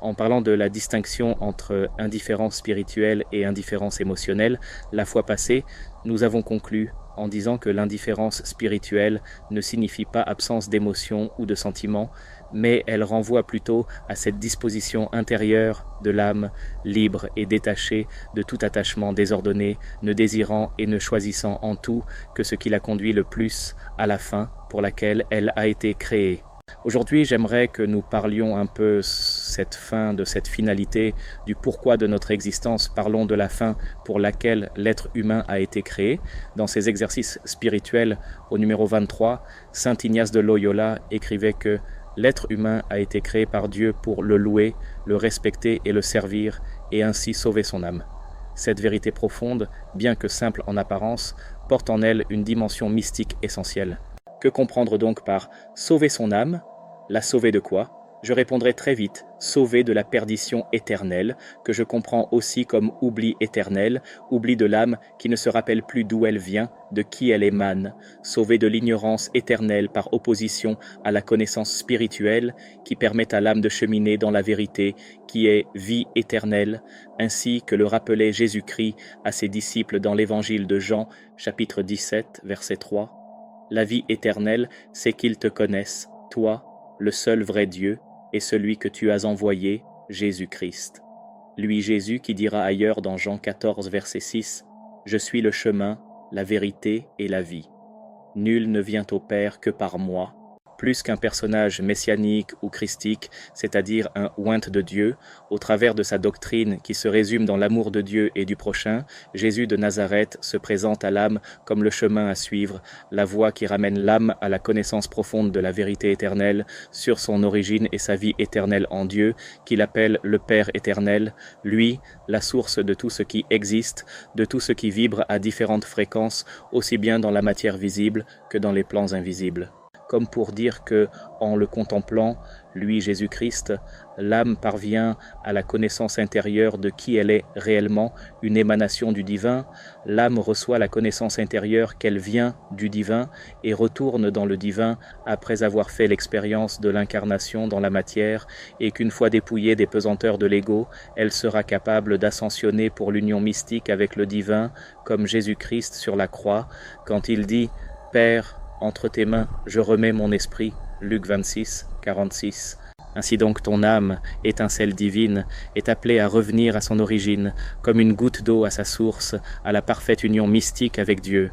En parlant de la distinction entre indifférence spirituelle et indifférence émotionnelle, la fois passée, nous avons conclu en disant que l'indifférence spirituelle ne signifie pas absence d'émotion ou de sentiment, mais elle renvoie plutôt à cette disposition intérieure de l'âme, libre et détachée de tout attachement désordonné, ne désirant et ne choisissant en tout que ce qui la conduit le plus à la fin pour laquelle elle a été créée. Aujourd'hui, j'aimerais que nous parlions un peu cette fin, de cette finalité, du pourquoi de notre existence. Parlons de la fin pour laquelle l'être humain a été créé. Dans ses exercices spirituels, au numéro 23, saint Ignace de Loyola écrivait que l'être humain a été créé par Dieu pour le louer, le respecter et le servir, et ainsi sauver son âme. Cette vérité profonde, bien que simple en apparence, porte en elle une dimension mystique essentielle. Que comprendre donc par sauver son âme? La sauver de quoi? Je répondrai très vite, sauver de la perdition éternelle, que je comprends aussi comme oubli éternel, oubli de l'âme qui ne se rappelle plus d'où elle vient, de qui elle émane, sauver de l'ignorance éternelle par opposition à la connaissance spirituelle qui permet à l'âme de cheminer dans la vérité qui est vie éternelle, ainsi que le rappelait Jésus-Christ à ses disciples dans l'évangile de Jean, chapitre 17, verset 3. La vie éternelle, c'est qu'ils te connaissent, toi, le seul vrai Dieu, et celui que tu as envoyé, Jésus-Christ. Lui Jésus qui dira ailleurs dans Jean 14, verset 6, « Je suis le chemin, la vérité et la vie. Nul ne vient au Père que par moi. » Plus qu'un personnage messianique ou christique, c'est-à-dire un oint de Dieu, au travers de sa doctrine qui se résume dans l'amour de Dieu et du prochain, Jésus de Nazareth se présente à l'âme comme le chemin à suivre, la voie qui ramène l'âme à la connaissance profonde de la vérité éternelle sur son origine et sa vie éternelle en Dieu, qu'il appelle le Père éternel, lui, la source de tout ce qui existe, de tout ce qui vibre à différentes fréquences, aussi bien dans la matière visible que dans les plans invisibles. Comme pour dire que, en le contemplant, lui Jésus-Christ, l'âme parvient à la connaissance intérieure de qui elle est réellement, une émanation du divin, l'âme reçoit la connaissance intérieure qu'elle vient du divin et retourne dans le divin après avoir fait l'expérience de l'incarnation dans la matière et qu'une fois dépouillée des pesanteurs de l'ego, elle sera capable d'ascensionner pour l'union mystique avec le divin, comme Jésus-Christ sur la croix, quand il dit « Père, entre tes mains, je remets mon esprit. » Luc 26, 46. Ainsi donc ton âme, étincelle divine, est appelée à revenir à son origine, comme une goutte d'eau à sa source, à la parfaite union mystique avec Dieu.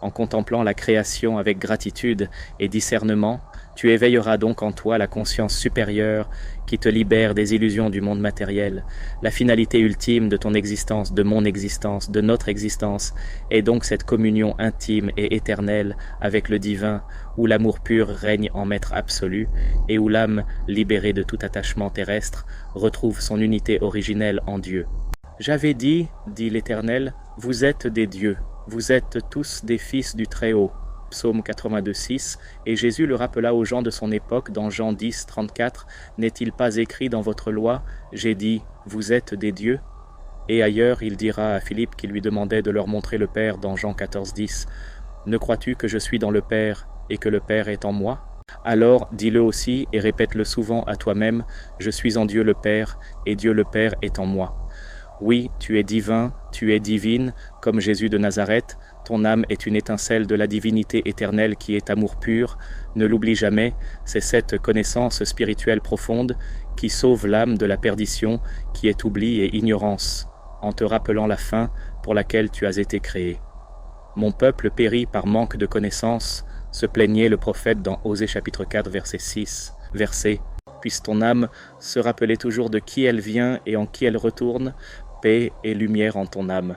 En contemplant la création avec gratitude et discernement, tu éveilleras donc en toi la conscience supérieure qui te libère des illusions du monde matériel. La finalité ultime de ton existence, de mon existence, de notre existence, est donc cette communion intime et éternelle avec le divin, où l'amour pur règne en maître absolu, et où l'âme, libérée de tout attachement terrestre, retrouve son unité originelle en Dieu. « J'avais dit, dit l'Éternel, vous êtes des dieux, vous êtes tous des fils du Très-Haut. » Psaume 82, 6, et Jésus le rappela aux gens de son époque dans Jean 10, 34, « N'est-il pas écrit dans votre loi, j'ai dit, vous êtes des dieux ?» Et ailleurs, il dira à Philippe qui lui demandait de leur montrer le Père dans Jean 14, 10, « Ne crois-tu que je suis dans le Père et que le Père est en moi ? Alors, dis-le aussi et répète-le souvent à toi-même, « Je suis en Dieu le Père et Dieu le Père est en moi. » Oui, tu es divin, tu es divine, comme Jésus de Nazareth, ton âme est une étincelle de la divinité éternelle qui est amour pur, ne l'oublie jamais, c'est cette connaissance spirituelle profonde qui sauve l'âme de la perdition qui est oubli et ignorance, en te rappelant la fin pour laquelle tu as été créé. Mon peuple périt par manque de connaissance, se plaignait le prophète dans Osée chapitre 4 verset 6, verset « Puisse ton âme se rappeler toujours de qui elle vient et en qui elle retourne, paix et lumière en ton âme.